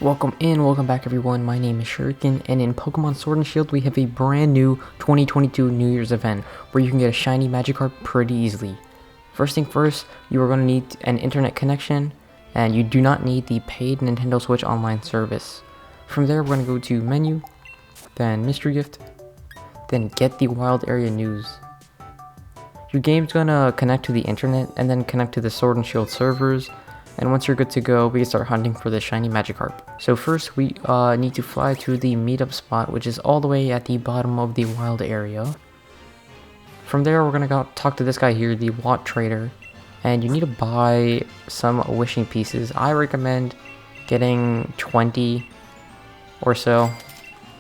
Welcome back everyone, my name is Shuriken, and in Pokemon Sword and Shield we have a brand new 2022 New Year's event, where you can get a Shiny Magikarp pretty easily. First thing first, you are going to need an internet connection, and you do not need the paid Nintendo Switch online service. From there we're going to go to Menu, then Mystery Gift, then Get the Wild Area News. Your game's going to connect to the internet, and then connect to the Sword and Shield servers. And once you're good to go, we can start hunting for the Shiny Magikarp. So first we need to fly to the meetup spot, which is all the way at the bottom of the wild area. From there we're gonna go talk to this guy here, the Watt Trader, and you need to buy some wishing pieces. I recommend getting 20 or so.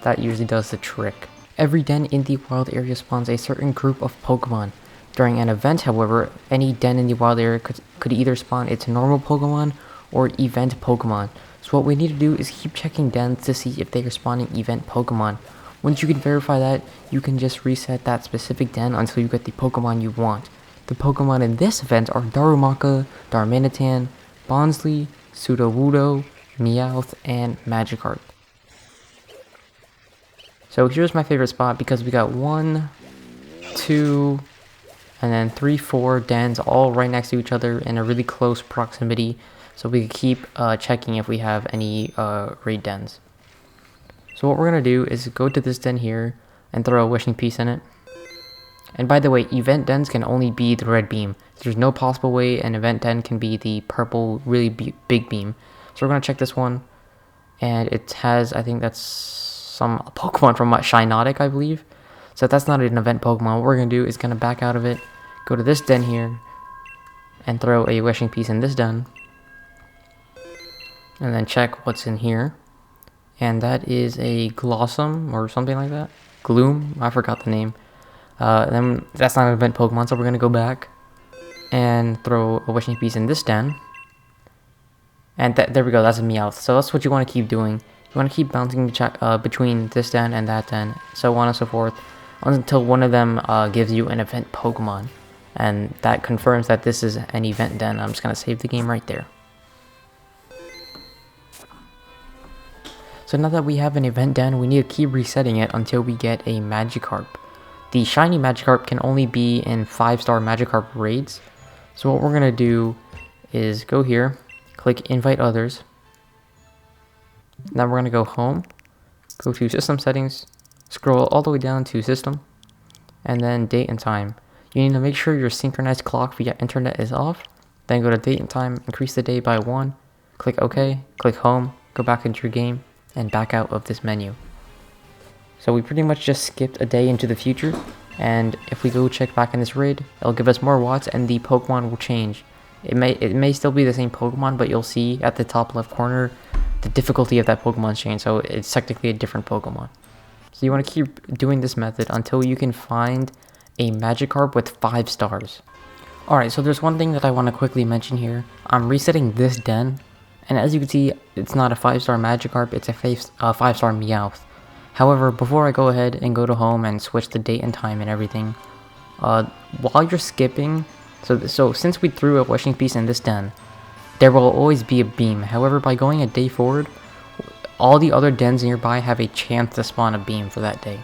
That usually does the trick. Every den in the wild area spawns a certain group of Pokemon. During an event, however, any den in the wild area could either spawn its normal Pokemon or event Pokemon. So what we need to do is keep checking dens to see if they are spawning event Pokemon. Once you can verify that, you can just reset that specific den until you get the Pokemon you want. The Pokemon in this event are Darumaka, Darmanitan, Bonsly, Sudowoodo, Meowth, and Magikarp. So here's my favorite spot because we got 1, 2, and then 3, 4 dens all right next to each other in a really close proximity, so we can keep checking if we have any raid dens. So what we're gonna do is go to this den here and throw a wishing piece in it. And by the way, event dens can only be the red beam. There's no possible way an event den can be the purple really big beam. So we're gonna check this one, and it has, I think that's some Pokemon from Shinotic, I believe. So if that's not an event Pokemon, what we're going to do is going to back out of it, go to this den here, and throw a wishing piece in this den. And then check what's in here. And that is a Glossum, or something like that. Gloom, I forgot the name. Then that's not an event Pokemon, so we're going to go back and throw a wishing piece in this den. And there we go, that's a Meowth. So that's what you want to keep doing. You want to keep bouncing between this den and that den, so on and so forth, until one of them gives you an event Pokemon, and that confirms that this is an event den. I'm just going to save the game right there. So now that we have an event den, we need to keep resetting it until we get a Magikarp. The Shiny Magikarp can only be in 5-star Magikarp raids, so what we're going to do is go here, click Invite Others. Now we're going to go home, go to System Settings, scroll all the way down to System, and then Date and Time. You need to make sure your synchronized clock via internet is off, then go to Date and Time, increase the day by 1, click OK, click Home, go back into your game, and back out of this menu. So we pretty much just skipped a day into the future, and if we go check back in this raid, it'll give us more watts and the Pokemon will change. It may still be the same Pokemon, but you'll see at the top left corner the difficulty of that Pokemon's change, so it's technically a different Pokemon. So you want to keep doing this method until you can find a Magikarp with 5 stars. Alright, so there's one thing that I want to quickly mention here. I'm resetting this den, and as you can see, it's not a 5-star Magikarp, it's a 5-star Meowth. However, before I go ahead and go to home and switch the date and time and everything, while you're skipping, so since we threw a wishing piece in this den, there will always be a beam. However, by going a day forward, all the other dens nearby have a chance to spawn a beam for that day.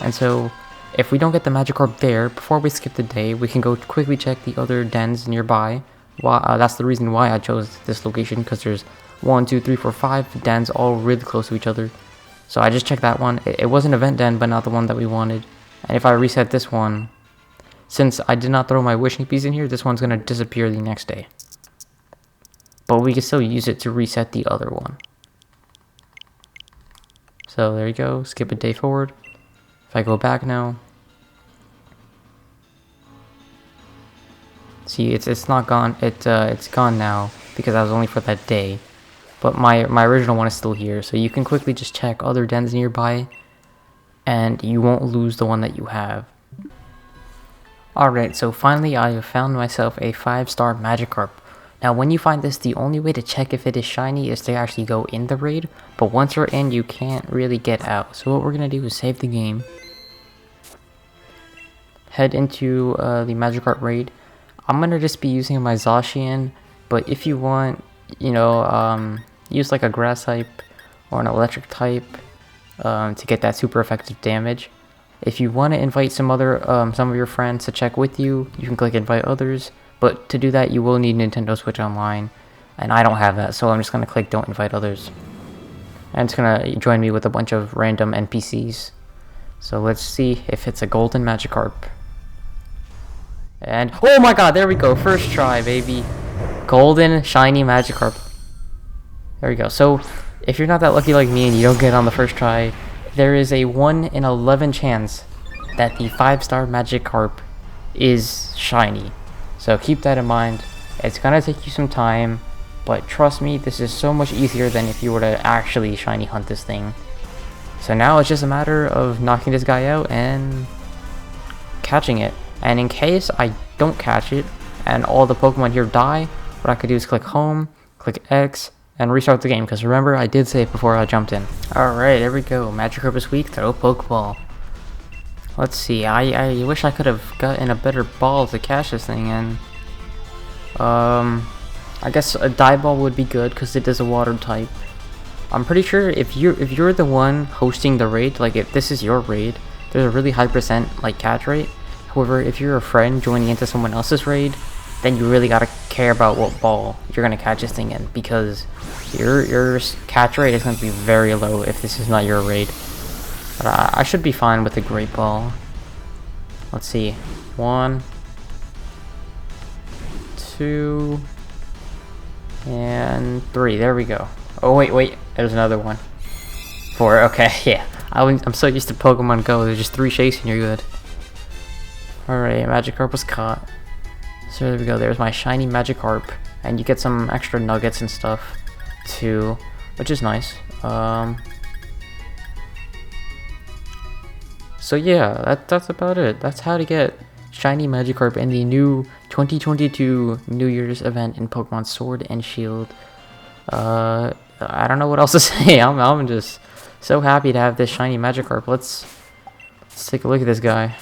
And so, if we don't get the Magikarp there, before we skip the day, we can go quickly check the other dens nearby. That's the reason why I chose this location, because there's 1, 2, 3, 4, 5 dens all really close to each other. So I just checked that one. It was an event den, but not the one that we wanted. And if I reset this one, since I did not throw my wishing piece in here, this one's going to disappear the next day. But we can still use it to reset the other one. So there you go, skip a day forward. If I go back now, see it's not gone. It's gone now because that was only for that day. But my original one is still here, so you can quickly just check other dens nearby, and you won't lose the one that you have. Alright, so finally I have found myself a 5-star Magikarp. Now when you find this, the only way to check if it is shiny is to actually go in the raid, but once you're in, you can't really get out. So what we're going to do is save the game, head into the Magikarp raid. I'm going to just be using my Zacian, but if you want, you know, use like a grass type or an electric type to get that super effective damage. If you want to invite some of your friends to check with you, you can click invite others, but to do that you will need Nintendo Switch Online, and I don't have that, so I'm just going to click don't invite others. And it's going to join me with a bunch of random NPCs. So let's see if it's a golden Magikarp. And oh my god, there we go, first try, baby. Golden shiny Magikarp. There we go. So if you're not that lucky like me and you don't get it on the first try, there is a 1 in 11 chance that the 5-star Magikarp is shiny. So keep that in mind. It's gonna take you some time, but trust me, this is so much easier than if you were to actually shiny hunt this thing. So now it's just a matter of knocking this guy out and catching it. And in case I don't catch it and all the Pokemon here die, what I could do is click home, click X, and restart the game, because remember, I did say it before I jumped in. Alright, there we go. Magikarp is weak, throw a Pokeball. Let's see, I wish I could have gotten a better ball to catch this thing in. I guess a dive ball would be good, because it is a water type. I'm pretty sure if you're the one hosting the raid, like if this is your raid, there's a really high percent like catch rate. However, if you're a friend joining into someone else's raid, then you really gotta care about what ball you're gonna catch this thing in, because your catch rate is gonna be very low if this is not your raid. But I should be fine with the great ball. Let's see, 1, 2, and 3. There we go. Oh wait, there's another one. 4. Okay, yeah. I'm so used to Pokemon Go. There's just 3 shakes and you're good. Alright, Magikarp was caught. So there we go, there's my shiny Magikarp, and you get some extra nuggets and stuff too, which is nice. So yeah, that's about it. That's how to get shiny Magikarp in the new 2022 New Year's event in Pokemon Sword and Shield. I don't know what else to say. I'm just so happy to have this shiny Magikarp. Let's take a look at this guy.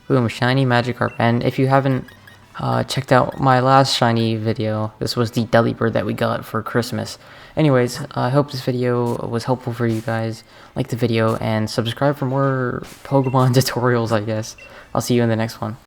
Boom, shiny Magikarp. And if you haven't checked out my last shiny video, this was the Delibird that we got for Christmas. Anyways, I hope this video was helpful for you guys. Like the video and subscribe for more Pokemon tutorials, I guess. I'll see you in the next one.